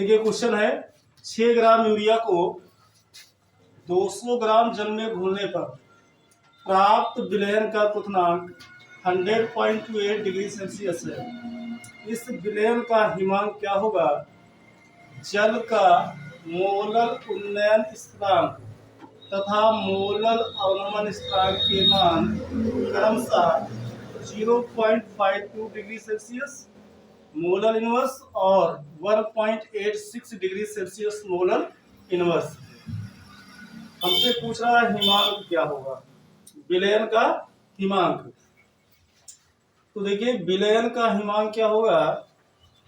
देखिए क्वेश्चन है 6 gram urea को 200 ग्राम जल में घोलने पर प्राप्त विलयन का क्वथनांक 100.28 डिग्री सेल्सियस है। इस विलयन का हिमांक क्या होगा? जल का मोलल उन्नयन स्थिरांक तथा मोलल अवनमन स्थिरांक के मान क्रमशः 0.52 डिग्री सेल्सियस मोलल इनवर्स और 1.86 डिग्री सेल्सियस मोलल इनवर्स। हमसे पूछ रहा है हिमांक क्या होगा, विलयन का हिमांक। तो देखिए विलयन का हिमांक क्या होगा,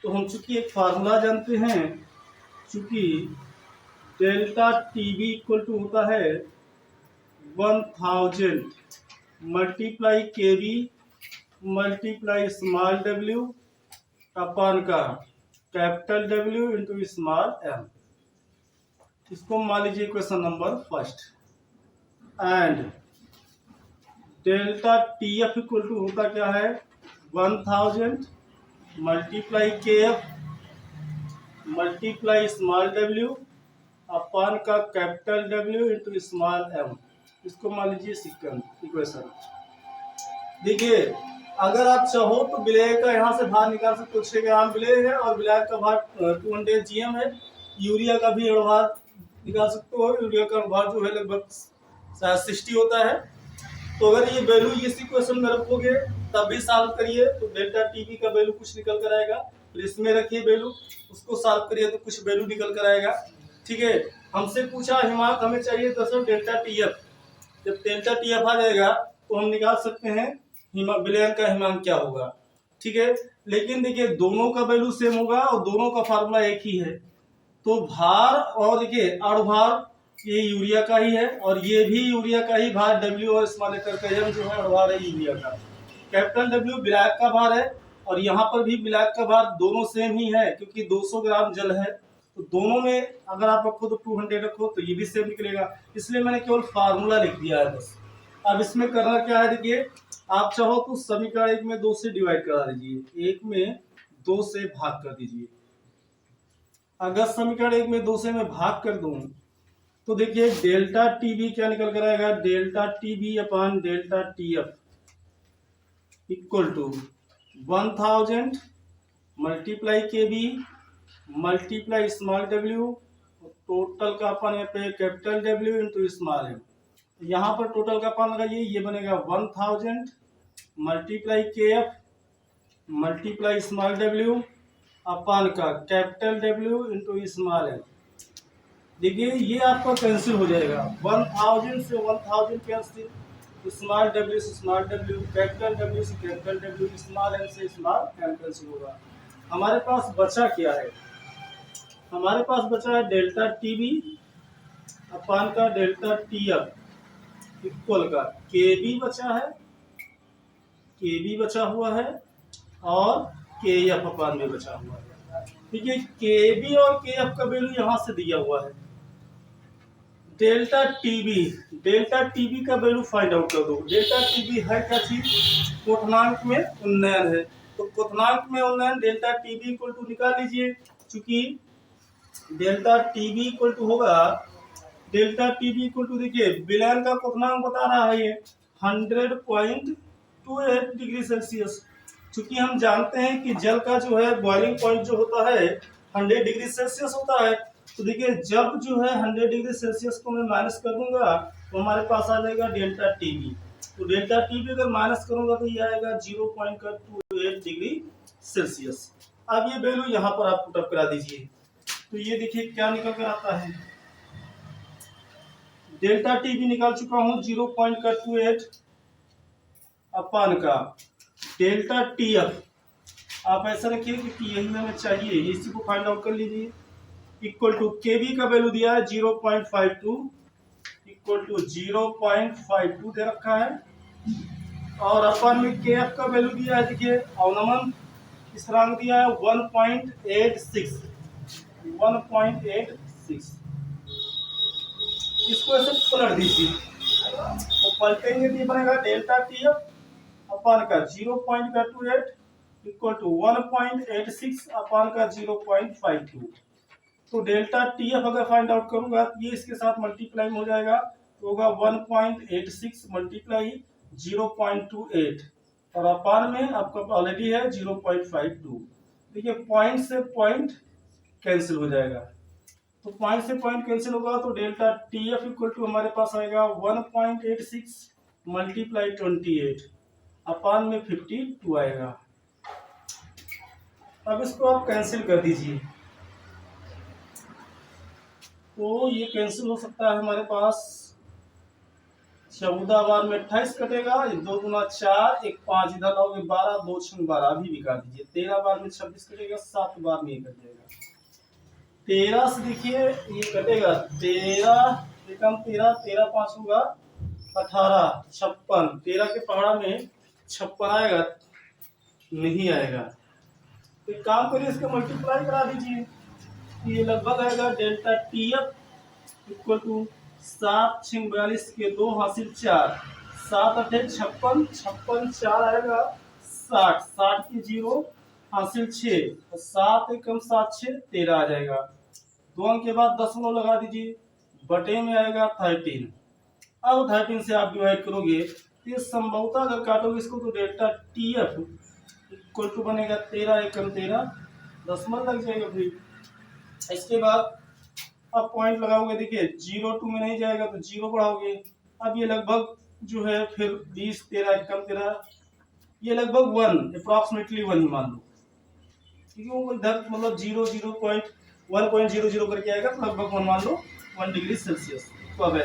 तो हम चूंकि एक फार्मूला जानते हैं, चूंकि डेल्टा टीबी इक्वल टू होता है 1000 multiply KB multiply small W upon का capital W into small M. इसको मान लीजिए question number first. And delta T F equal to होता क्या है 1000 multiply K F multiply small W upon का capital W into small M. इसको मान लीजिए सेकंड इक्वेशन। देखिए अगर आप चाहो तो विलय का यहाँ से भार निकाल सकते हो, 6 ग्राम विलय है और विलय का भार 200 GM है। यूरिया का भी भार निकाल सकते हो, यूरिया का भार जो है लगभग 60 होता है। तो अगर ये वैल्यू इस इक्वेशन में रखोगे तब भी सॉल्व करिए तो डेल्टा टीबी का वैल्यू कुछ निकल कर आएगा। फिर इसमें रखिए वैल्यू, उसको सॉल्व करिए तो कुछ वैल्यू निकल कर आएगा। ठीक है, हमसे पूछा हिमांक हमें चाहिए दरअसल डेल्टा टीएफ। जब डेल्टा टीएफ आ जाएगा तो हम निकाल सकते हैं विलयन का हिमांक क्या होगा। ठीक है, लेकिन देखिए दोनों का वैल्यू सेम होगा और दोनों का फार्मूला एक ही है। तो भार और देखिए अणुभार ये यूरिया का ही है और ये भी यूरिया का ही भार डब्ल्यू और स्मॉल लेटर का एम जो है अणुभार है यूरिया का। कैपिटल डब्ल्यू विलायक का भार है और यहाँ पर भी विलायक का भार दोनों सेम ही है क्योंकि 200 ग्राम जल है। तो दोनों में अगर आप रखो तो 200 रखो तो ये भी सेम निकलेगा, इसलिए मैंने केवल फार्मूला लिख दिया है बस। अब इसमें करना क्या है, देखिए आप चाहो तो समीकरण 1 में 2 से डिवाइड करा दीजिए, 1 में 2 से भाग कर दीजिए। अगर समीकरण 1 में 2 से मैं भाग कर दूं तो देखिए डेल्टा टीबी क्या निकल कर आएगा, delta TB upon delta TF equal to 1000 multiply KB multiply small W total का अपन यहाँ पे capital W into small M. यहाँ पर टोटल का अपन लगाइए, ये बनेगा 1000 multiply K F multiply small W upon का capital W into small M. देखिए ये आपका कैंसिल हो जाएगा, 1000 से 1000 कैंसिल, स्मॉल डब्ल्यू से स्मॉल डब्ल्यू, कैपिटल डब्ल्यू से कैपिटल डब्ल्यू, स्मॉल एम से स्मॉल एम कैंसिल होगा। हमारे पास बचा क्या है, हमारे पास बचा है डेल्टा टीबी अपान का डेल्टा टीएफ इक्वल का केबी बचा है, केबी बचा हुआ है और केएफ अपान में बचा हुआ है। ठीक है, केबी और केएफ का वैल्यू यहाँ से दिया हुआ है। डेल्टा टीबी का वैल्यू फाइंड आउट कर दो। डेल्टा टीबी है क्या चीज, क्वथनांक में उन्नयन है। तो क्वथनांक में उन्नयन डेल्टा टीबी इक्वल टू निकाल लीजिए, चूंकि डेल्टा टीबी इक्वल टू होगा, डेल्टा टीबी इक्वल टू देखिए विलयन का क्वथनांक बता रहा है ये 100.28 डिग्री सेल्सियस। चूंकि हम जानते हैं कि जल का जो है बॉइलिंग पॉइंट जो होता है 100 डिग्री सेल्सियस होता है। तो देखिए जब जो है 100 डिग्री सेल्सियस को मैं माइनस कर दूंगा तो हमारे पास आ जाएगा डेल्टा टीबी। तो डेल्टा टीबी अगर माइनस करूंगा तो ये आएगा 0.28 डिग्री सेल्सियस। अब ये वैल्यू यहाँ पर आप पुटअप करा दीजिए तो ये देखिए क्या निकल कर आता है, डेल्टा टीबी निकाल चुका हूँ 0.28 अपान का डेल्टा टीएफ। आप ऐसा रखिए कि यही हमें चाहिए, इसी को फाइंड आउट कर लीजिए। इक्वल टू केबी का वैल्यू दिया है 0.52 इक्वल टू 0.52 दे रखा है और अपन में केएफ का वैल्यू दिया है, देखिए अवनमन स्थिरांक दिया है 1.86। इसको ऐसे पलट दीजिए तो पलटेंगे तो बनेगा डेल्टा टीएफ अपन का 0.28 इक्वल टू 1.86 अपन का 0.52। तो डेल्टा टी एफ अगर फाइंड आउट करूंगा तो ये इसके साथ मल्टीप्लाई हो जाएगा, तो होगा 1.86 मल्टीप्लाई 0.28 और अपान में आपका ऑलरेडी है 0.52। देखिए पॉइंट से पॉइंट कैंसिल हो जाएगा, तो पॉइंट से पॉइंट कैंसिल होगा तो delta T F equal to हमारे पास आएगा 1.86 मल्टीप्लाई 28 अपान में 52 आएगा। अब इसको आप कैंसिल कर दीजिए, तो ये कैंसिल हो सकता है हमारे पास 14 बार में 28 कटेगा, 2 गुना 4, 1 5 इधर लाओगे 12, 2 6 12 अभी भी काट दीजिए। 13 बार में 26 कटेगा, 7 बार में ये कट जाएगा। 13 से देखिए ये कटेगा, 13 एकम 13, 13 5 होगा 18, 56, 13 के पहाड़ा में 56 आएगा नहीं आएगा। तो एक काम करिए इसका मल्टीप्लाई करा दीजिए, ये लगभग आएगा delta T F equal to 7 6 42 के 2 हासिल 4, 7 8 56, 56 4 आएगा 60, 60 के 0 हासिल 6, 7 एकम 7 6 13 आ जाएगा। 2 अंक के बाद दशमलव लगा दीजिए, बटे में आएगा 13। अब 13 से आप डिवाइड करोगे तो ये संभवतः अगर काटोगे इसको तो delta T F equal to बनेगा 13 एकम 13, दशमलव लग जाएगा फिर। इसके बाद अब पॉइंट लगाओगे, देखिए 0 2 में नहीं जाएगा तो 0 बढ़ाओगे। अब ये लगभग जो है फिर 20 13 एकम 13, ये लगभग 1 अप्रॉक्सीमेटली 1 ही मान लो, क्योंकि वो इधर मतलब 1.00 करके आएगा तो लगभग 1 मान लो, 1 डिग्री सेल्सियस। तो अब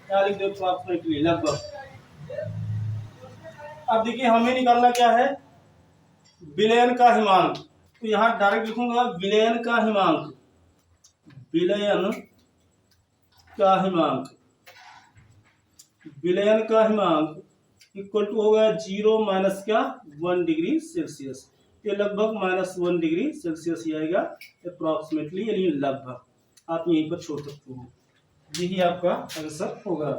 क्या लिख दो अप्रॉक्सीमेटली लगभग। अब देखिए हमें निकालना क्या है, विलयन का हिमांक, तो यहाँ डायरेक्ट लिखूंगा विलयन का हिमांक, विलयन का हिमांक, विलयन का हिमांक इक्वल टू होगा 0 माइनस क्या 1 डिग्री सेल्सियस, ये लगभग -1 डिग्री सेल्सियस ही आएगा अप्रॉक्सीमेटली, यानी लगभग। आप यहीं पर छोड़ सकते हो, यही आपका आंसर होगा।